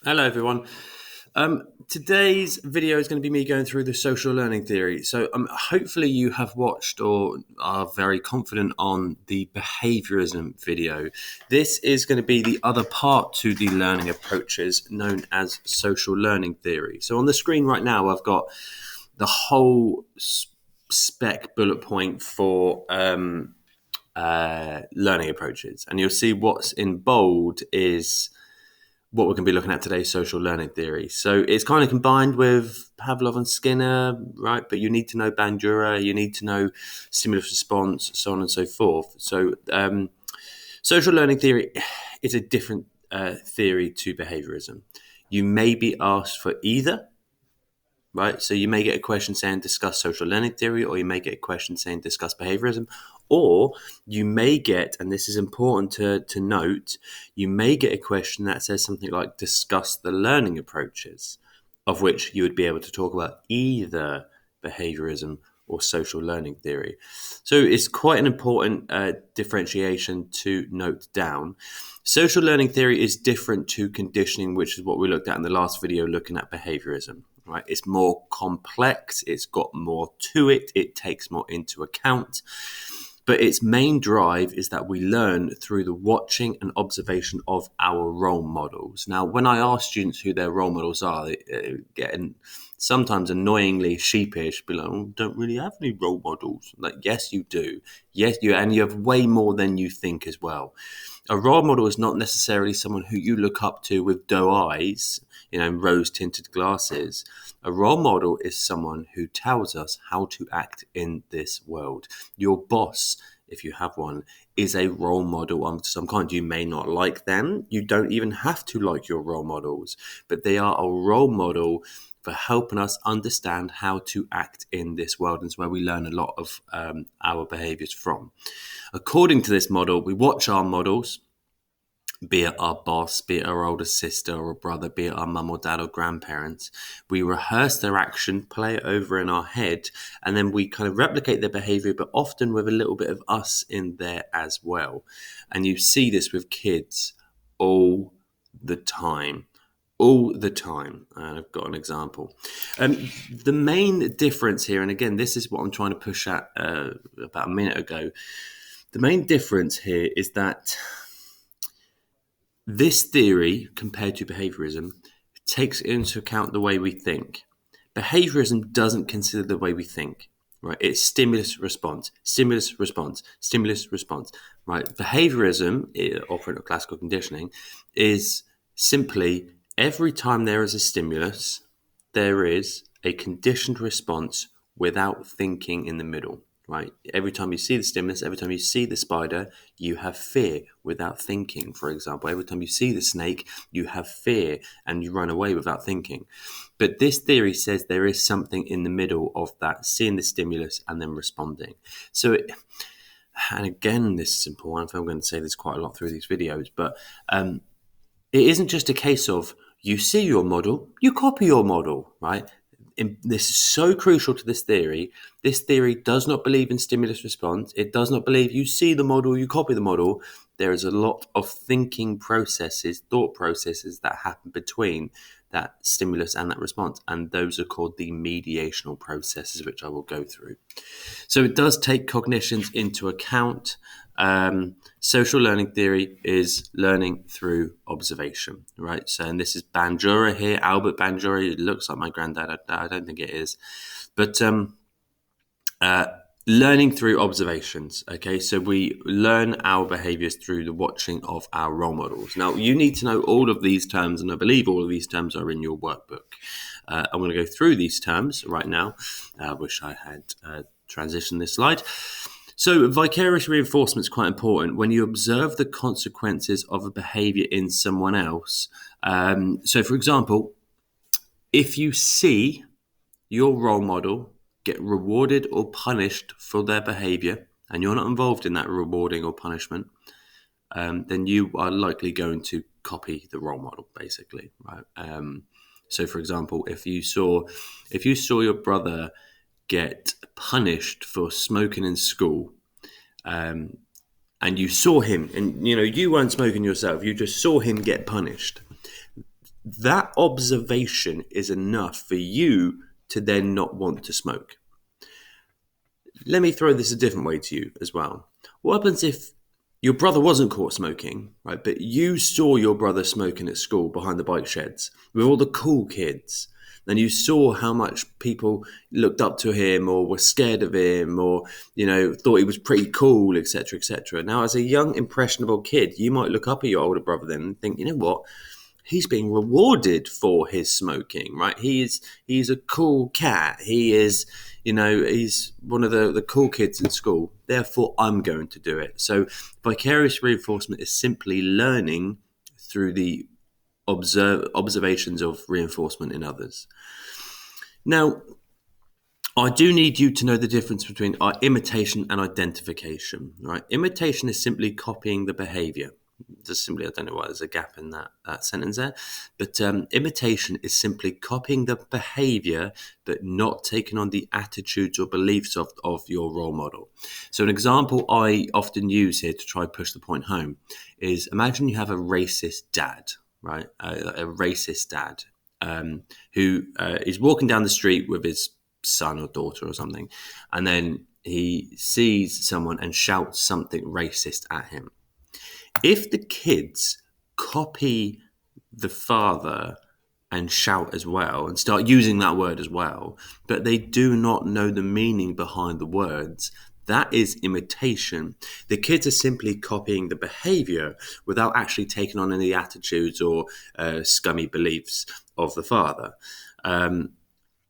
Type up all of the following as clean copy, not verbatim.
Hello, everyone. Today's video is going to be me going through the social learning theory. So, hopefully, you have watched or are very confident on the behaviorism video. This is going to be the other part to the learning approaches known as social learning theory. So, on the screen right now, I've got the whole spec bullet point for learning approaches, and you'll see what's in bold is what we're going to be looking at today, social learning theory. So it's kind of combined with Pavlov and Skinner, right? But you need to know Bandura, you need to know stimulus response, so on and so forth. So social learning theory is a different theory to behaviorism. You may be asked for either, right? So you may get a question saying discuss social learning theory, or you may get a question saying discuss behaviorism, or you may get, and this is important to note, you may get a question that says something like discuss the learning approaches, of which you would be able to talk about either behaviorism or social learning theory. So it's quite an important differentiation to note down. Social learning theory is different to conditioning, which is what we looked at in the last video looking at behaviorism. Right, it's more complex, it's got more to it, it takes more into account, but its main drive is that we learn through the watching and observation of our role models. Now, when I ask students who their role models are, they get sometimes annoyingly sheepish, be like, oh, don't really have any role models. Like, yes, you do. Yes, you, and you have way more than you think as well. A role model is not necessarily someone who you look up to with doe eyes, rose-tinted glasses. A role model is someone who tells us how to act in this world. Your boss, if you have one, is a role model of some kind. You may not like them. You don't even have to like your role models, but they are a role model for helping us understand how to act in this world. And it's where we learn a lot of our behaviors from. According to this model, we watch our models, be it our boss, be it our older sister or brother, be it our mum or dad or grandparents. We rehearse their action, play it over in our head, and then we kind of replicate their behavior, but often with a little bit of us in there as well. And you see this with kids all the time. All the time. And I've got an example. The main difference here, and again, this is what I'm trying to push at about a minute ago. The main difference here is that this theory, compared to behaviorism, takes into account the way we think. Behaviorism doesn't consider the way we think, right? It's stimulus response, stimulus response, stimulus response, right? Behaviorism, or classical conditioning, is simply every time there is a stimulus, there is a conditioned response without thinking in the middle. Right. Every time you see the stimulus, every time you see the spider, you have fear without thinking. For example, every time you see the snake, you have fear and you run away without thinking. But this theory says there is something in the middle of that, seeing the stimulus and then responding. So, and again, this is important. I'm going to say this quite a lot through these videos, but it isn't just a case of you see your model, you copy your model, right? This is so crucial to this theory. This theory does not believe in stimulus response. It does not believe you see the model, you copy the model. There is a lot of thinking processes, thought processes that happen between that stimulus and that response. And those are called the mediational processes, which I will go through. So it does take cognitions into account. Social learning theory is learning through observation, right? So, and this is Bandura here, Albert Bandura. It looks like my granddad. I don't think it is, but learning through observations. Okay, so we learn our behaviors through the watching of our role models. Now, you need to know all of these terms, and I believe all of these terms are in your workbook. I'm going to go through these terms right now. I wish I had transitioned this slide. So vicarious reinforcement is quite important when you observe the consequences of a behavior in someone else. So, for example, if you see your role model get rewarded or punished for their behavior, and you're not involved in that rewarding or punishment, then you are likely going to copy the role model, basically, right? So, for example, if you saw your brother get punished for smoking in school, and you saw him, and you weren't smoking yourself, you just saw him get punished, that observation is enough for you to then not want to smoke. Let me throw this a different way to you as well. What happens if your brother wasn't caught smoking, right? But you saw your brother smoking at school behind the bike sheds with all the cool kids, and you saw how much people looked up to him or were scared of him or, thought he was pretty cool, etc., etc. Now, as a young, impressionable kid, you might look up at your older brother then and think, you know what? He's being rewarded for his smoking, right? He's a cool cat. He is, he's one of the cool kids in school. Therefore, I'm going to do it. So vicarious reinforcement is simply learning through the observations of reinforcement in others. Now, I do need you to know the difference between imitation and identification, right? Imitation is simply copying the behavior. Just simply, I don't know why there's a gap in that sentence there, but imitation is simply copying the behavior but not taking on the attitudes or beliefs of your role model. So an example I often use here to try push the point home is, imagine you have a racist dad, right? A racist dad who is walking down the street with his son or daughter or something, and then he sees someone and shouts something racist at him. If the kids copy the father and shout as well and start using that word as well, but they do not know the meaning behind the words, that is imitation. The kids are simply copying the behavior without actually taking on any attitudes or scummy beliefs of the father.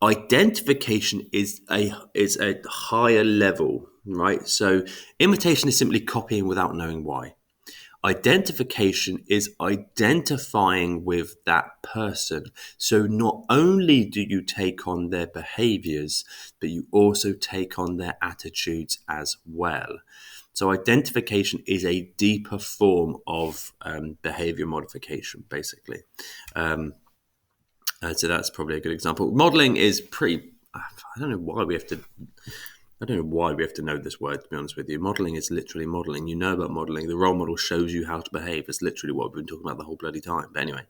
Identification is a higher level, right? So imitation is simply copying without knowing why. Identification is identifying with that person. So not only do you take on their behaviors, but you also take on their attitudes as well. So identification is a deeper form of behavior modification, basically. So that's probably a good example. Modeling is pretty, I don't know why we have to know this word, to be honest with you. Modeling is literally modeling. You know about modeling. The role model shows you how to behave. It's literally what we've been talking about the whole bloody time. But anyway.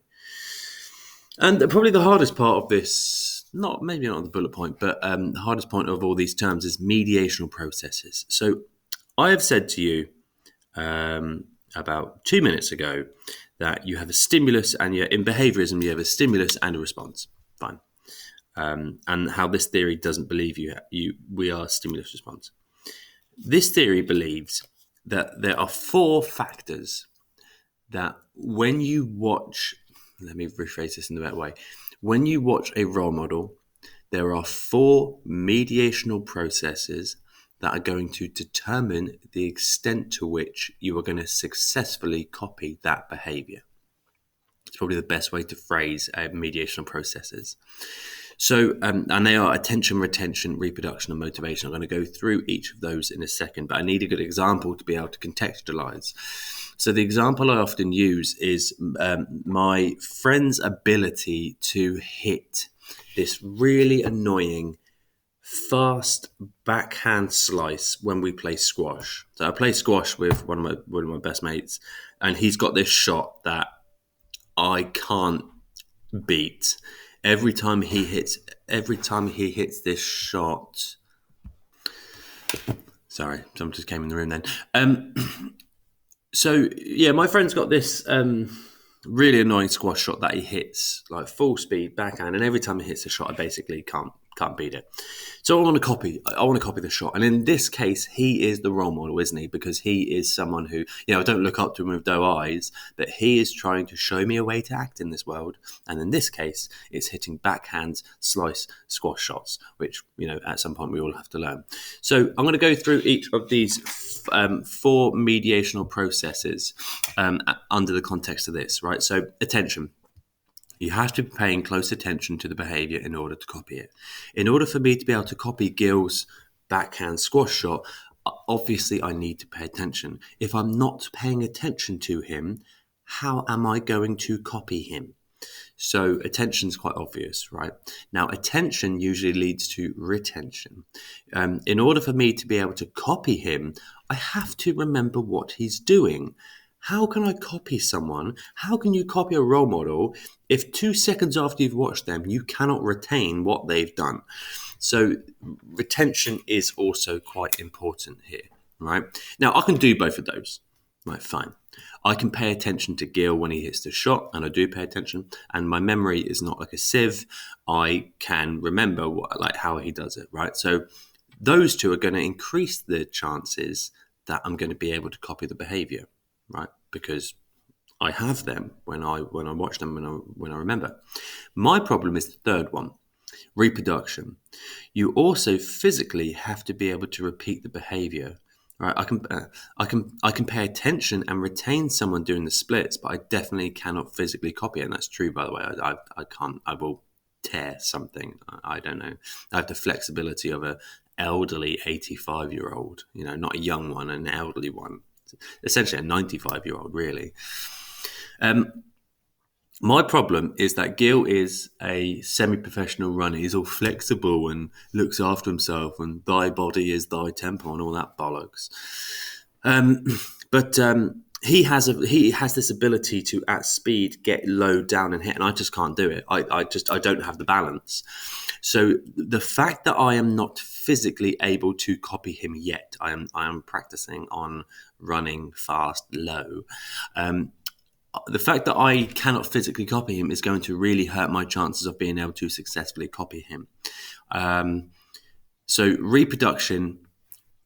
And probably the hardest part of this, maybe not the bullet point, but the hardest point of all these terms is mediational processes. So I have said to you about 2 minutes ago that you have a stimulus, and in behaviorism, you have a stimulus and a response. Fine. And how this theory doesn't believe we are stimulus response. This theory believes that there are 4 factors that when you watch, let me rephrase this in the better way. When you watch a role model, there are 4 mediational processes that are going to determine the extent to which you are going to successfully copy that behavior. It's probably the best way to phrase mediational processes. So, and they are attention, retention, reproduction, and motivation. I'm going to go through each of those in a second, but I need a good example to be able to contextualize. So the example I often use is my friend's ability to hit this really annoying fast backhand slice when we play squash. So I play squash with one of my best mates, and he's got this shot that I can't beat. Every time he hits this shot. Sorry, someone just came in the room then. So yeah, my friend's got this really annoying squash shot that he hits like full speed backhand, and every time he hits a shot, I basically can't beat it. So I want to copy the shot. And in this case, he is the role model, isn't he? Because he is someone who, I don't look up to him with doe eyes, but he is trying to show me a way to act in this world. And in this case, it's hitting backhands, slice, squash shots, which, at some point we all have to learn. So I'm going to go through each of these 4 mediational processes under the context of this, right? So attention. You have to be paying close attention to the behavior in order to copy it. In order for me to be able to copy Gil's backhand squash shot, obviously I need to pay attention. If I'm not paying attention to him, how am I going to copy him? So attention is quite obvious, right? Now, attention usually leads to retention. In order for me to be able to copy him, I have to remember what he's doing. How can I copy someone? How can you copy a role model if 2 seconds after you've watched them, you cannot retain what they've done? So retention is also quite important here, right? Now, I can do both of those, right? Fine. I can pay attention to Gil when he hits the shot, and I do pay attention, and my memory is not like a sieve. I can remember how he does it, right? So those two are going to increase the chances that I'm going to be able to copy the behavior, right? Because I have them when I watch them, when I remember. My problem is the third one, reproduction. You also physically have to be able to repeat the behavior. Right, I can pay attention and retain someone doing the splits, but I definitely cannot physically copy it. And that's true, by the way. I can't. I will tear something. I don't know. I have the flexibility of a elderly 85-year-old. Not a young one, an elderly one. Essentially, a 95-year-old, really. My problem is that Gil is a semi-professional runner. He's all flexible and looks after himself, and thy body is thy temple and all that bollocks. But he has this ability to, at speed, get low down and hit, and I just can't do it. I don't have the balance. So the fact that I am not physically able to copy him yet, I am practicing on running fast low. The fact that I cannot physically copy him is going to really hurt my chances of being able to successfully copy him. So reproduction,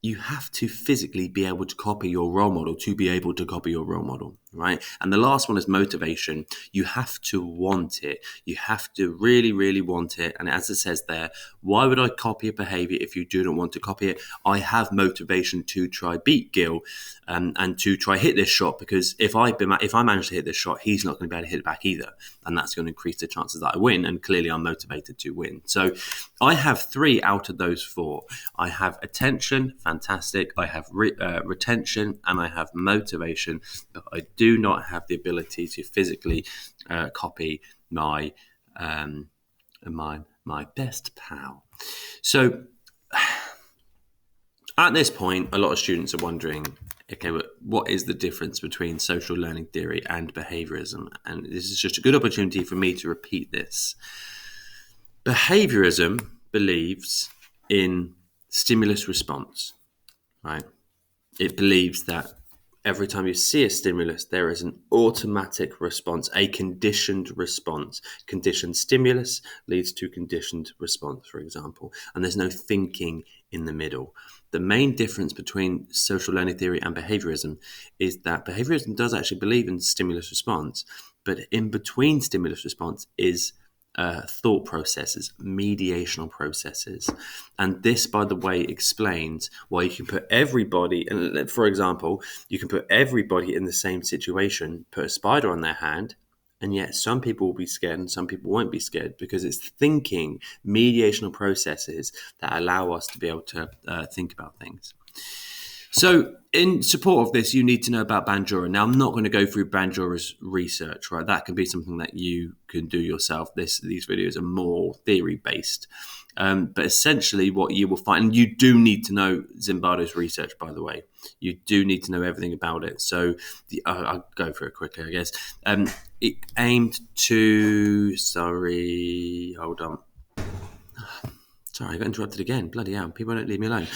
you have to physically be able to copy your role model to be able to copy your role model, right? And the last one is motivation. You have to want it. You have to really, really want it. And as it says there, why would I copy a behavior if you do not want to copy it? I have motivation to try beat Gil and to try hit this shot, because if I manage to hit this shot, he's not going to be able to hit it back either. And that's going to increase the chances that I win. And clearly I'm motivated to win. So I have 3 out of those 4. I have attention, fantastic. I have retention, and I have motivation, but I do not have the ability to physically copy my best pal. So at this point, a lot of students are wondering, okay, what is the difference between social learning theory and behaviorism? And this is just a good opportunity for me to repeat this. Behaviorism believes in stimulus response, right? It believes that every time you see a stimulus, there is an automatic response, a conditioned response. Conditioned stimulus leads to conditioned response, for example, and there's no thinking in the middle. The main difference between social learning theory and behaviorism is that behaviorism does actually believe in stimulus response, but in between stimulus response is thought processes, mediational processes. And this, by the way, explains why you can put everybody, and for example, you can put everybody in the same situation, put a spider on their hand, and yet some people will be scared and some people won't be scared, because it's thinking, mediational processes that allow us to be able to think about things. So in support of this, you need to know about Bandura. Now, I'm not going to go through Bandura's research, right? That can be something that you can do yourself. These videos are more theory-based. But essentially what you will find, and you do need to know Zimbardo's research, by the way. You do need to know everything about it. So I'll go through it quickly, I guess. It aimed to... hold on. Sorry, I got interrupted again. Bloody hell, people don't leave me alone.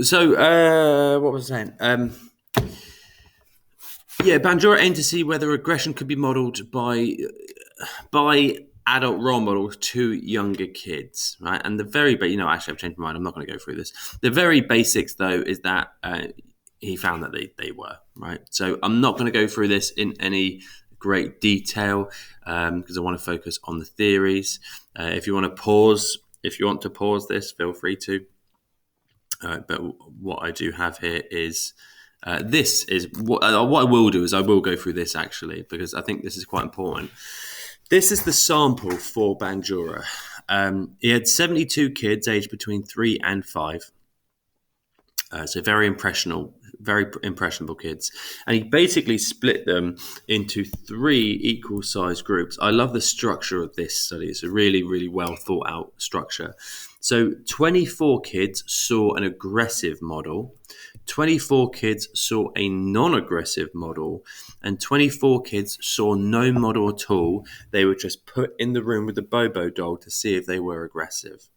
So what was I saying? Bandura aimed to see whether aggression could be modelled by adult role models to younger kids, right? And the very, actually I've changed my mind. I'm not going to go through this. The very basics, though, is that he found that they were, right? So I'm not going to go through this in any great detail because I want to focus on the theories. If you want to pause this, feel free to. But what I do have here is this is what I will do is I will go through this actually, because I think this is quite important. This is the sample for Bandura. He had 72 kids aged between 3 and 5. So very impressionable kids. And he basically split them into 3 equal sized groups. I love the structure of this study. It's a really, really well thought out structure. So 24 kids saw an aggressive model, 24 kids saw a non-aggressive model, and 24 kids saw no model at all. They were just put in the room with the Bobo doll to see if they were aggressive.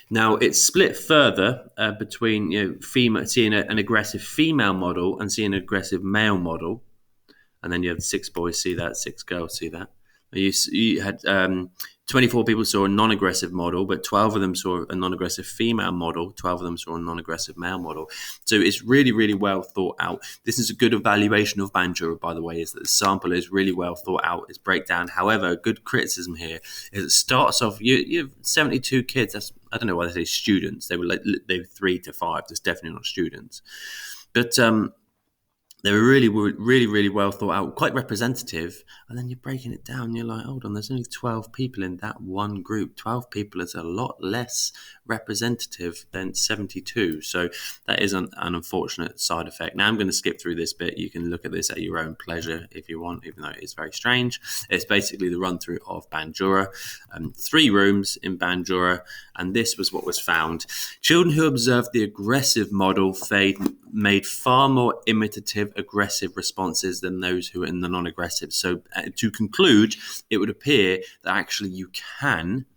Now, it's split further between female, seeing an aggressive female model and seeing an aggressive male model. And then you have 6 boys see that, 6 girls see that. You had 24 people saw a non-aggressive model, but 12 of them saw a non-aggressive female model, 12 of them saw a non-aggressive male model. So it's really, really well thought out. This is a good evaluation of Bandura, by the way, is that the sample is really well thought out, its breakdown. However, a good criticism here is it starts off, you have 72 kids. I don't know why they say students. They were 3 to 5. That's definitely not students. But they were really, really well thought out, quite representative. And then you're breaking it down. You're like, hold on, there's only 12 people in that one group. 12 people is a lot less representative than 72. So that is an unfortunate side effect. Now I'm going to skip through this bit. You can look at this at your own pleasure if you want, even though it is very strange. It's basically the run through of Bandura. 3 rooms in Bandura. And this was what was found. Children who observed the aggressive model made far more imitative aggressive responses than those who are in the non-aggressive. So to conclude, it would appear that actually you can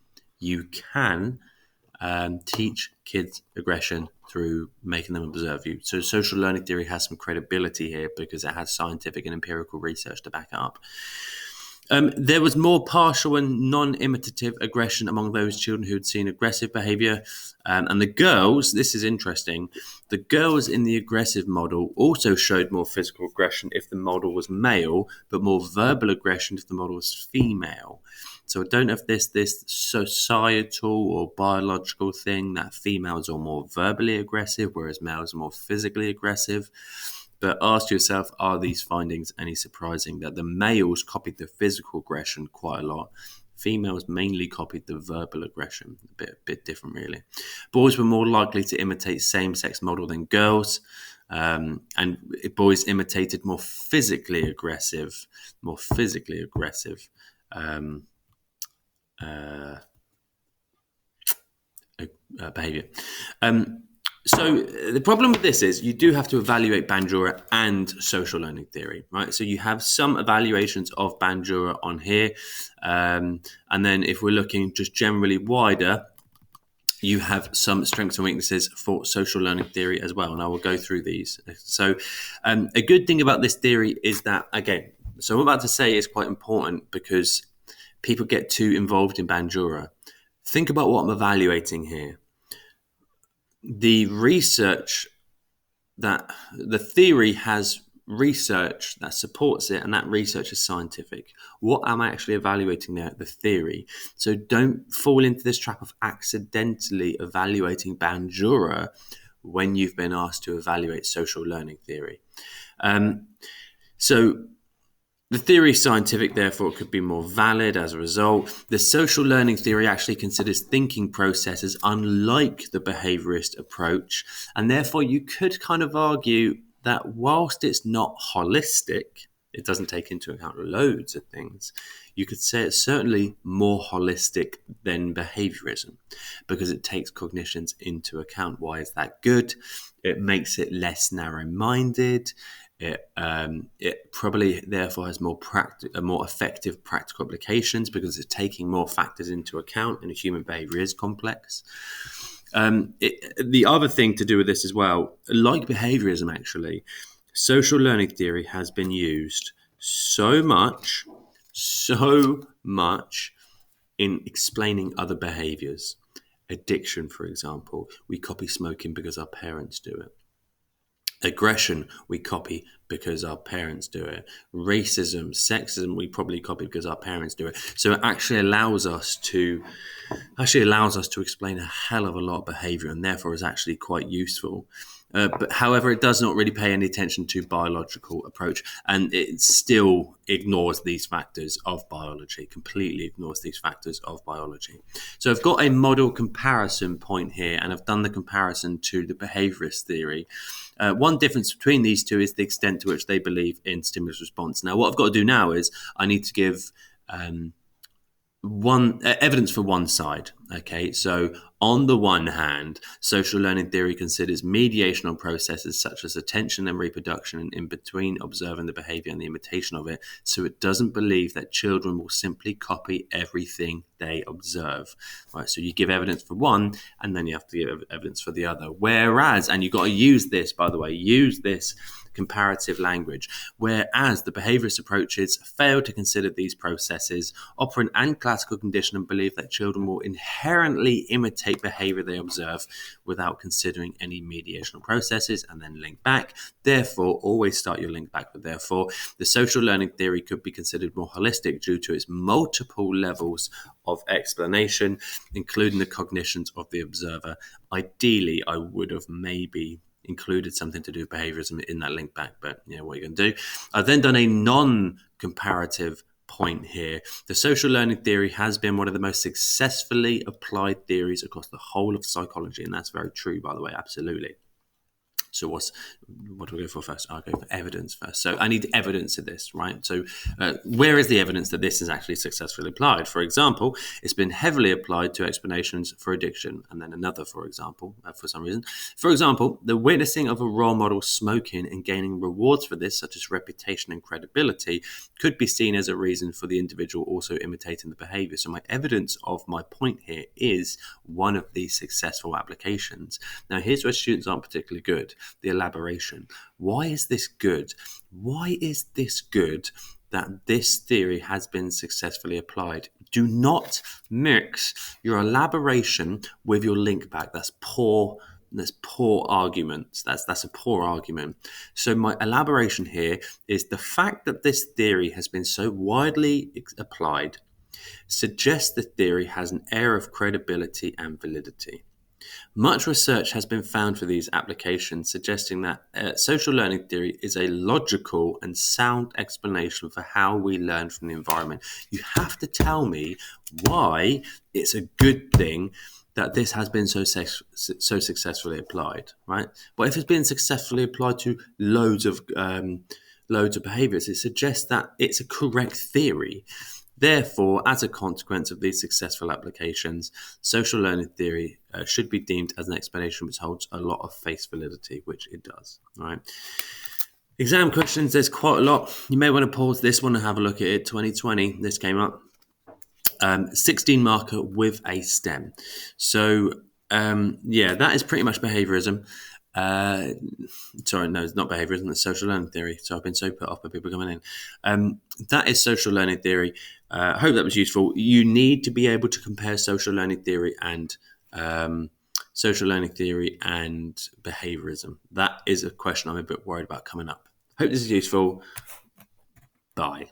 teach kids aggression through making them observe you. So social learning theory has some credibility here because it has scientific and empirical research to back it up. There was more partial and non-imitative aggression among those children who had seen aggressive behavior. And the girls, this is interesting, the girls in the aggressive model also showed more physical aggression if the model was male, but more verbal aggression if the model was female. So I don't know if this societal or biological thing that females are more verbally aggressive, whereas males are more physically aggressive. But ask yourself, are these findings any surprising that the males copied the physical aggression quite a lot? Females mainly copied the verbal aggression, a bit different really. Boys were more likely to imitate same-sex model than girls, and boys imitated more physically aggressive behavior. So the problem with this is you do have to evaluate Bandura and social learning theory, right? So you have some evaluations of Bandura on here. And then if we're looking just generally wider, you have some strengths and weaknesses for social learning theory as well. And I will go through these. So a good thing about this theory is that, again, so what I'm about to say is quite important because people get too involved in Bandura. Think about what I'm evaluating here. The research that the theory has research that supports it, and that research is scientific. What am I actually evaluating there? The theory. So don't fall into this trap of accidentally evaluating Bandura when you've been asked to evaluate social learning theory. So the theory is scientific, therefore it could be more valid as a result. The social learning theory actually considers thinking processes unlike the behaviorist approach, and therefore you could kind of argue that whilst it's not holistic, it doesn't take into account loads of things, you could say it's certainly more holistic than behaviorism because it takes cognitions into account. Why is that good? It makes it less narrow-minded. It probably therefore has more effective practical applications because it's taking more factors into account, and human behavior is complex. The other thing to do with this as well, like behaviorism actually, social learning theory has been used so much in explaining other behaviors. Addiction, for example, we copy smoking because our parents do it. Aggression, we copy because our parents do it. Racism, sexism, we probably copy because our parents do it. So it actually allows us to explain a hell of a lot of behavior, and therefore is actually quite useful. But however, it does not really pay any attention to biological approach, and it still ignores these factors of biology, completely ignores these factors of biology. So I've got a model comparison point here, and I've done the comparison to the behaviorist theory. One difference between these two is the extent to which they believe in stimulus response. Now, what I've got to do now is I need to give evidence for one side. Okay, so on the one hand, social learning theory considers mediational processes such as attention and reproduction and in between observing the behavior and the imitation of it. So it doesn't believe that children will simply copy everything they observe. Right, so you give evidence for one and then you have to give evidence for the other. Whereas, and you've got to use this, by the way, use this comparative language, whereas the behaviorist approaches fail to consider these processes, operant and classical condition, and believe that children will inherently imitate behavior they observe without considering any mediational processes, and then link back. Therefore, always start your link back with therefore. The social learning theory could be considered more holistic due to its multiple levels of explanation, including the cognitions of the observer. Ideally, I would have maybe included something to do with behaviorism in that link back, but what are you going to do? I've then done a non-comparative point here. The social learning theory has been one of the most successfully applied theories across the whole of psychology, and that's very true, by the way, absolutely. So what do we go for first? I'll go for evidence first. So I need evidence of this, right? So where is the evidence that this is actually successfully applied? For example, it's been heavily applied to explanations for addiction, and then another, for example, for some reason. For example, the witnessing of a role model smoking and gaining rewards for this, such as reputation and credibility, could be seen as a reason for the individual also imitating the behavior. So my evidence of my point here is one of these successful applications. Now, here's where students aren't particularly good. The elaboration. Why is this good? Why is this good that this theory has been successfully applied? Do not mix your elaboration with your link back. That's poor. That's poor arguments. That's a poor argument. So my elaboration here is the fact that this theory has been so widely applied suggests the theory has an air of credibility and validity. Much research has been found for these applications, suggesting that social learning theory is a logical and sound explanation for how we learn from the environment. You have to tell me why it's a good thing that this has been so successfully applied, right? But if it's been successfully applied to loads of behaviors, it suggests that it's a correct theory. Therefore, as a consequence of these successful applications, social learning theory should be deemed as an explanation which holds a lot of face validity, which it does. All right. Exam questions, there's quite a lot. You may want to pause this one and have a look at it. 2020, this came up. 16 marker with a STEM. So, that is pretty much behaviorism. Sorry, no, it's not behaviorism, it's social learning theory. So I've been so put off by people coming in. That is social learning theory. I hope that was useful. You need to be able to compare social learning theory and behaviorism. That is a question I'm a bit worried about coming up. Hope this is useful. Bye.